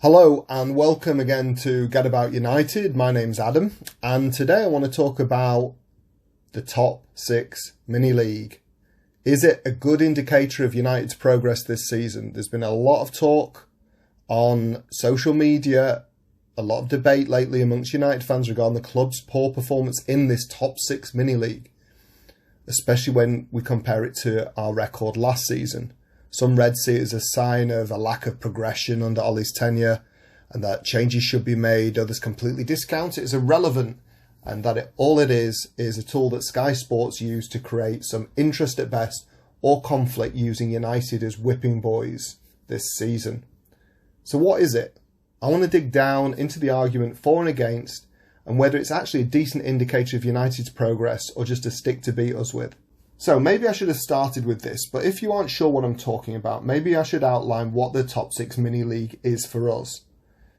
Hello and welcome again to Get About United. My name's Adam and today I want to talk about the top 6 mini-league. Is it a good indicator of United's progress this season? There's been a lot of talk on social media, a lot of debate lately amongst United fans regarding the club's poor performance in this top 6 mini-league, especially when we compare it to our record last season. Some Reds see it as a sign of a lack of progression under Ollie's tenure and that changes should be made. Others completely discount it as irrelevant and that all it is a tool that SkySports use to create some interest at best or conflict using United as whipping boys this season. So what is it? I want to dig down into the argument for and against and whether it's actually a decent indicator of United's progress or just a stick to beat us with. So maybe I should have started with this, but if you aren't sure what I'm talking about, maybe I should outline what the top 6 mini-league is for us.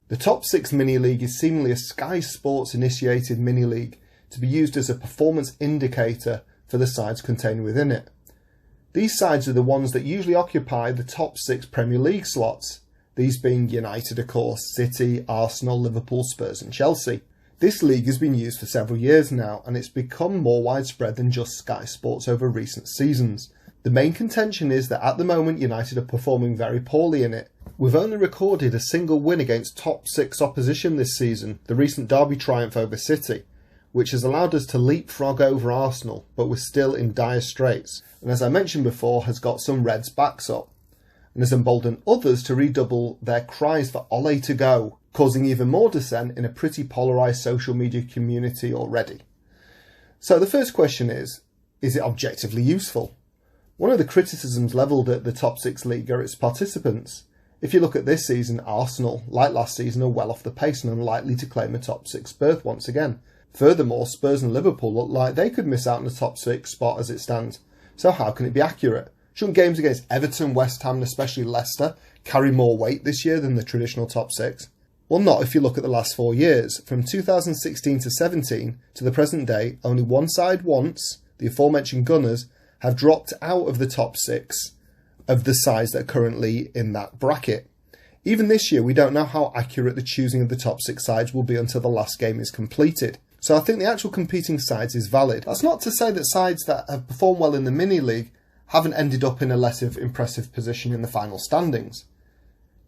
The top 6 mini-league is seemingly a SkySports initiated mini-league to be used as a performance indicator for the sides contained within it. These sides are the ones that usually occupy the top 6 Premier League slots, these being United of course, City, Arsenal, Liverpool, Spurs and Chelsea. This league has been used for several years now and it's become more widespread than just Sky Sports over recent seasons. The main contention is that at the moment United are performing very poorly in it. We've only recorded a single win against top 6 opposition this season, the recent derby triumph over City, which has allowed us to leapfrog over Arsenal, but we're still in dire straits, and as I mentioned before has got some Reds backs up, and has emboldened others to redouble their cries for Ole to go, causing even more dissent in a pretty polarised social media community already. So the first question is it objectively useful? One of the criticisms levelled at the top 6 league are its participants. If you look at this season, Arsenal, like last season, are well off the pace and unlikely to claim a top 6 berth once again. Furthermore, Spurs and Liverpool look like they could miss out on the top 6 spot as it stands. So how can it be accurate? Shouldn't games against Everton, West Ham and especially Leicester carry more weight this year than the traditional top 6? Well, not if you look at the last 4 years. From 2016 to 17 to the present day, only one side once, the aforementioned Gunners, have dropped out of the top 6 of the sides that are currently in that bracket. Even this year, we don't know how accurate the choosing of the top 6 sides will be until the last game is completed. So I think the actual competing sides is valid. That's not to say that sides that have performed well in the mini-league haven't ended up in a less impressive position in the final standings.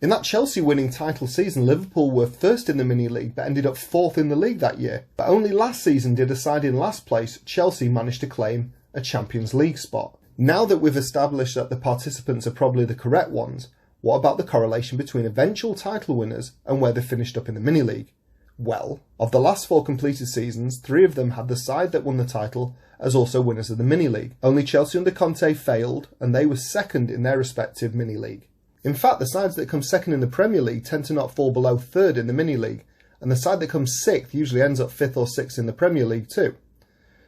In that Chelsea winning title season, Liverpool were first in the mini-league but ended up 4th in the league that year. But only last season did a side in last place, Chelsea, manage to claim a Champions League spot. Now that we've established that the participants are probably the correct ones, what about the correlation between eventual title winners and where they finished up in the mini-league? Well, of the last 4 completed seasons, 3 of them had the side that won the title as also winners of the mini-league. Only Chelsea under Conte failed and they were second in their respective mini-league. In fact, the sides that come second in the Premier League tend to not fall below 3rd in the mini-league, and the side that comes 6th usually ends up 5th or 6th in the Premier League too.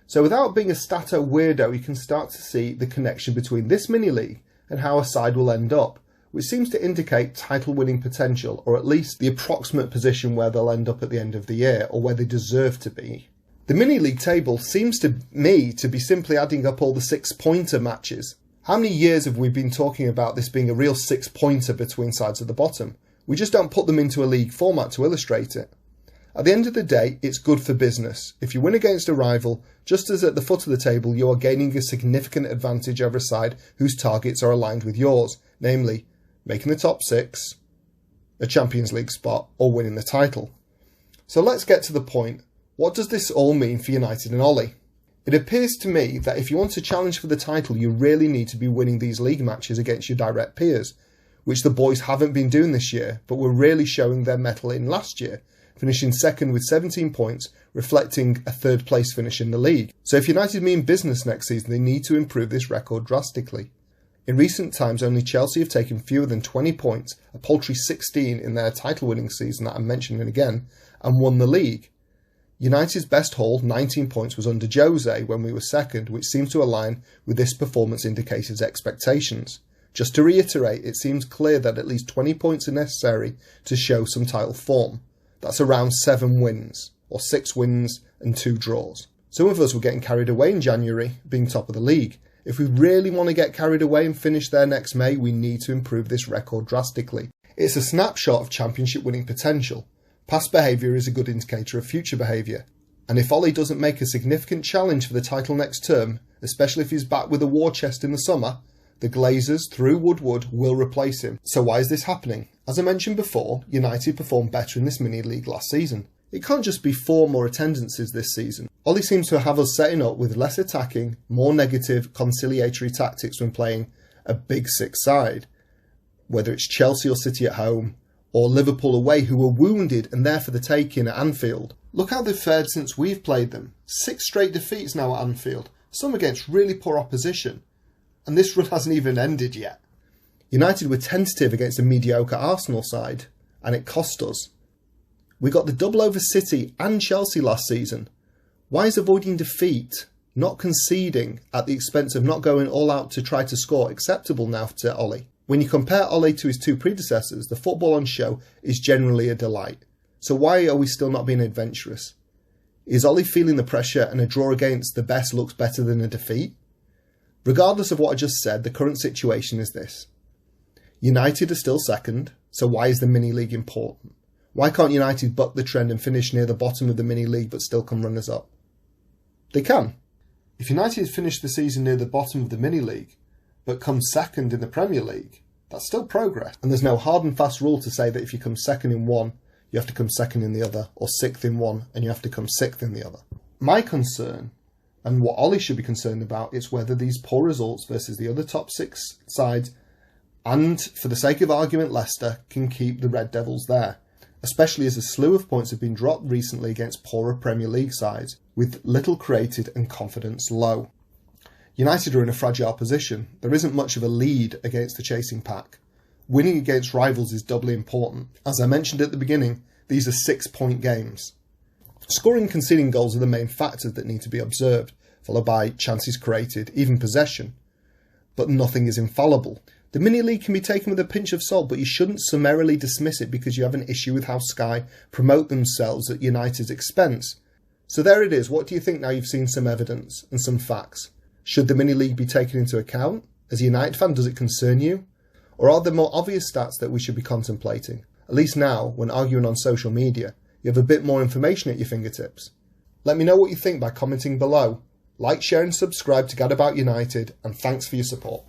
So without being a stato weirdo, you can start to see the connection between this mini-league and how a side will end up, which seems to indicate title-winning potential, or at least the approximate position where they'll end up at the end of the year, or where they deserve to be. The mini-league table seems to me to be simply adding up all the 6-pointer matches. How many years have we been talking about this being a real 6-pointer between sides at the bottom? We just don't put them into a league format to illustrate it. At the end of the day, it's good for business. If you win against a rival, just as at the foot of the table, you are gaining a significant advantage over a side whose targets are aligned with yours, namely making the top 6, a Champions League spot, or winning the title. So let's get to the point. What does this all mean for United and Ole? It appears to me that if you want to challenge for the title, you really need to be winning these league matches against your direct peers, which the boys haven't been doing this year, but were really showing their mettle in last year, finishing second with 17 points, reflecting a 3rd place finish in the league. So if United mean business next season, they need to improve this record drastically. In recent times, only Chelsea have taken fewer than 20 points, a paltry 16 in their title-winning season that I'm mentioning again, and won the league. United's best haul, 19 points, was under Jose when we were second, which seems to align with this performance indicator's expectations. Just to reiterate, it seems clear that at least 20 points are necessary to show some title form. That's around 7 wins, or 6 wins and 2 draws. Some of us were getting carried away in January, being top of the league. If we really want to get carried away and finish there next May, we need to improve this record drastically. It's a snapshot of championship winning potential. Past behaviour is a good indicator of future behaviour. And if Ollie doesn't make a significant challenge for the title next term, especially if he's back with a war chest in the summer, the Glazers, through Woodward, will replace him. So why is this happening? As I mentioned before, United performed better in this mini-league last season. It can't just be form or attendances this season. Ollie seems to have us setting up with less attacking, more negative, conciliatory tactics when playing a big six side. Whether it's Chelsea or City at home, or Liverpool away, who were wounded and there for the taking at Anfield. Look how they've fared since we've played them. 6 straight defeats now at Anfield, some against really poor opposition. And this run hasn't even ended yet. United were tentative against a mediocre Arsenal side, and it cost us. We got the double over City and Chelsea last season. Why is avoiding defeat, not conceding at the expense of not going all out to try to score, acceptable now to Ollie? When you compare Ollie to his 2 predecessors, the football on show is generally a delight. So why are we still not being adventurous? Is Ollie feeling the pressure and a draw against the best looks better than a defeat? Regardless of what I just said, the current situation is this. United are still second, so why is the mini-league important? Why can't United buck the trend and finish near the bottom of the mini-league but still come runners up? They can. If United finish the season near the bottom of the mini-league, but come second in the Premier League, that's still progress. And there's no hard and fast rule to say that if you come second in one, you have to come second in the other, or 6th in one, and you have to come 6th in the other. My concern, and what Ollie should be concerned about, is whether these poor results versus the other top 6 sides, and for the sake of argument, Leicester, can keep the Red Devils there, especially as a slew of points have been dropped recently against poorer Premier League sides, with little created and confidence low. United are in a fragile position. There isn't much of a lead against the chasing pack. Winning against rivals is doubly important. As I mentioned at the beginning, these are 6-point games. Scoring and conceding goals are the main factors that need to be observed, followed by chances created, even possession. But nothing is infallible. The mini-league can be taken with a pinch of salt, but you shouldn't summarily dismiss it because you have an issue with how Sky promote themselves at United's expense. So there it is. What do you think now you've seen some evidence and some facts? Should the mini-league be taken into account? As a United fan, does it concern you? Or are there more obvious stats that we should be contemplating? At least now, when arguing on social media, you have a bit more information at your fingertips. Let me know what you think by commenting below. Like, share and subscribe to Get About United, and thanks for your support.